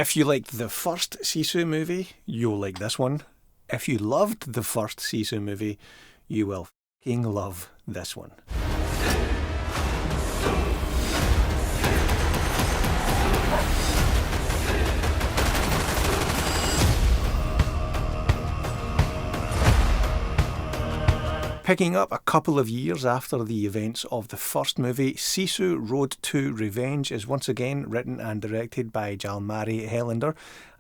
If you liked the first SISU movie, you'll like this one. If you loved the first SISU movie, you will f***ing love this one. Picking up a couple of years after the events of the first movie, SISU Road To Revenge is once again written and directed by Jalmari Helander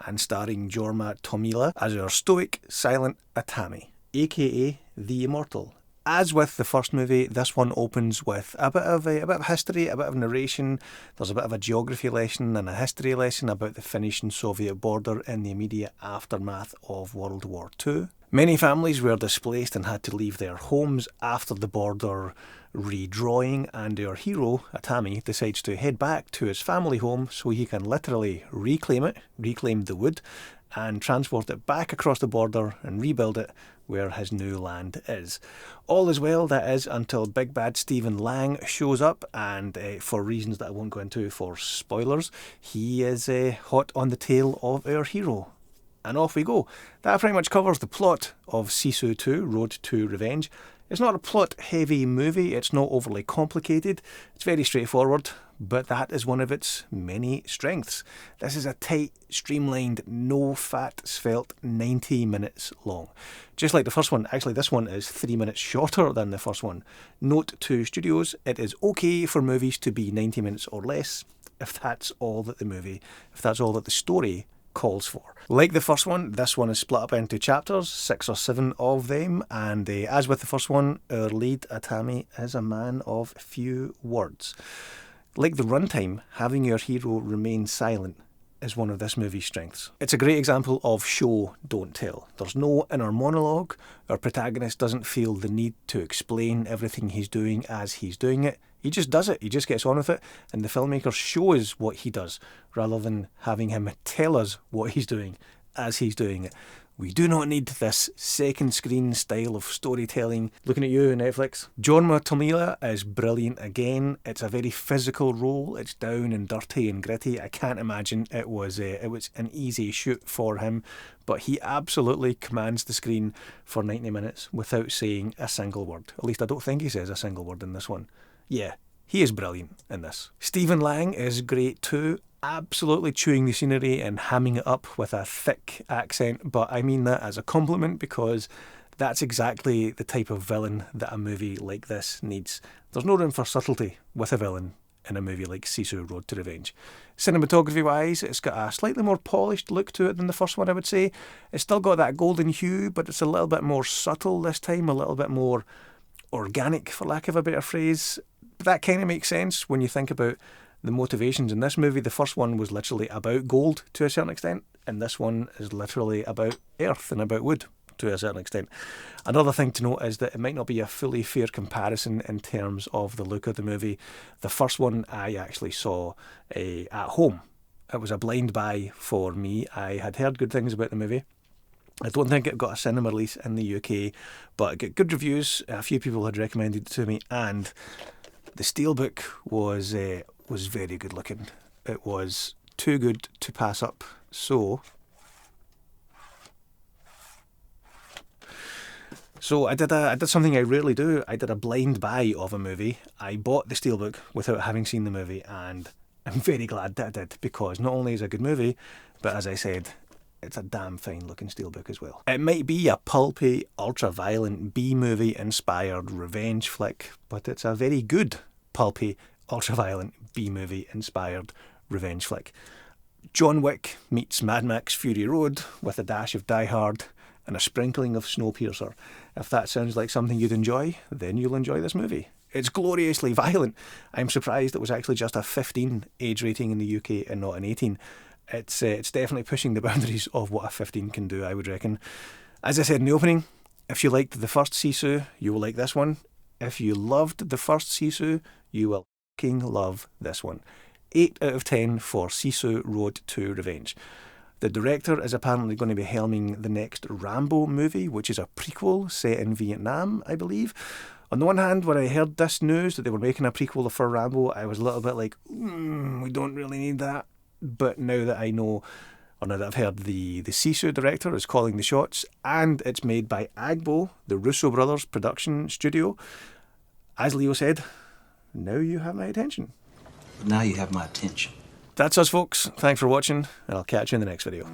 and starring Jorma Tomila as our stoic, silent Atami, aka the Immortal. As with the first movie, this one opens with a bit of history, a bit of narration. There's a bit of a geography lesson and a history lesson about the Finnish and Soviet border in the immediate aftermath of World War II. Many families were displaced and had to leave their homes after the border redrawing, and our hero, Atami, decides to head back to his family home so he can literally reclaim the wood, and transport it back across the border and rebuild it where his new land is. All is well, that is, until Big Bad Stephen Lang shows up, and for reasons that I won't go into for spoilers, he is hot on the tail of our hero. And off we go. That pretty much covers the plot of SISU 2, Road to Revenge. It's not a plot-heavy movie, it's not overly complicated, it's very straightforward, but that is one of its many strengths. This is a tight, streamlined, no-fat, svelte 90 minutes long. Just like the first one, actually this one is 3 minutes shorter than the first one. Note to studios, it is okay for movies to be 90 minutes or less if that's all that the story calls for. Like the first one, this one is split up into chapters, 6 or 7 of them, and as with the first one, our lead Atami is a man of few words. Like the runtime, having your hero remain silent is one of this movie's strengths. It's a great example of show, don't tell. There's no inner monologue. Our protagonist doesn't feel the need to explain everything he's doing as he's doing it. He just does it, he just gets on with it, and the filmmaker shows what he does, rather than having him tell us what he's doing as he's doing it. We do not need this second screen style of storytelling. Looking at you, Netflix. Jorma Tomila is brilliant again. It's a very physical role. It's down and dirty and gritty. I can't imagine it was an easy shoot for him, but he absolutely commands the screen for 90 minutes without saying a single word. At least I don't think he says a single word in this one. Yeah, he is brilliant in this. Stephen Lang is great too. Absolutely chewing the scenery and hamming it up with a thick accent, but I mean that as a compliment because that's exactly the type of villain that a movie like this needs. There's no room for subtlety with a villain in a movie like SISU Road to Revenge. Cinematography-wise, it's got a slightly more polished look to it than the first one, I would say. It's still got that golden hue, but it's a little bit more subtle this time, a little bit more organic, for lack of a better phrase. But that kind of makes sense when you think about the motivations in this movie. The first one was literally about gold to a certain extent, and this one is literally about earth and about wood to a certain extent. Another thing to note is that it might not be a fully fair comparison in terms of the look of the movie. The first one I actually saw at home. It was a blind buy for me. I had heard good things about the movie. I don't think it got a cinema release in the UK, but it got good reviews. A few people had recommended it to me, and the steelbook was very good looking. It was too good to pass up. So I did something I rarely do. I did a blind buy of a movie. I bought the steelbook without having seen the movie, and I'm very glad that I did, because not only is it a good movie, but as I said, it's a damn fine looking steelbook as well. It might be a pulpy, ultra-violent B-movie inspired revenge flick, but it's a very good pulpy, ultra-violent B-movie inspired revenge flick. John Wick meets Mad Max Fury Road with a dash of Die Hard and a sprinkling of Snowpiercer. If that sounds like something you'd enjoy, then you'll enjoy this movie. It's gloriously violent. I'm surprised it was actually just a 15 age rating in the UK and not an 18. It's definitely pushing the boundaries of what a 15 can do, I would reckon. As I said in the opening, if you liked the first SISU, you will like this one. If you loved the first SISU, you will fucking love this one. 8 out of 10 for SISU Road to Revenge. The director is apparently going to be helming the next RAMBO movie, which is a prequel set in Vietnam, I believe. On the one hand, when I heard this news that they were making a prequel for RAMBO, I was a little bit like, we don't really need that. But now that I know or now that I've heard the SISU director is calling the shots, and it's made by RAMBO, the Russo brothers production studio. As Leo said, now you have my attention. Now you have my attention. That's us, folks. Thanks for watching, and I'll catch you in the next video.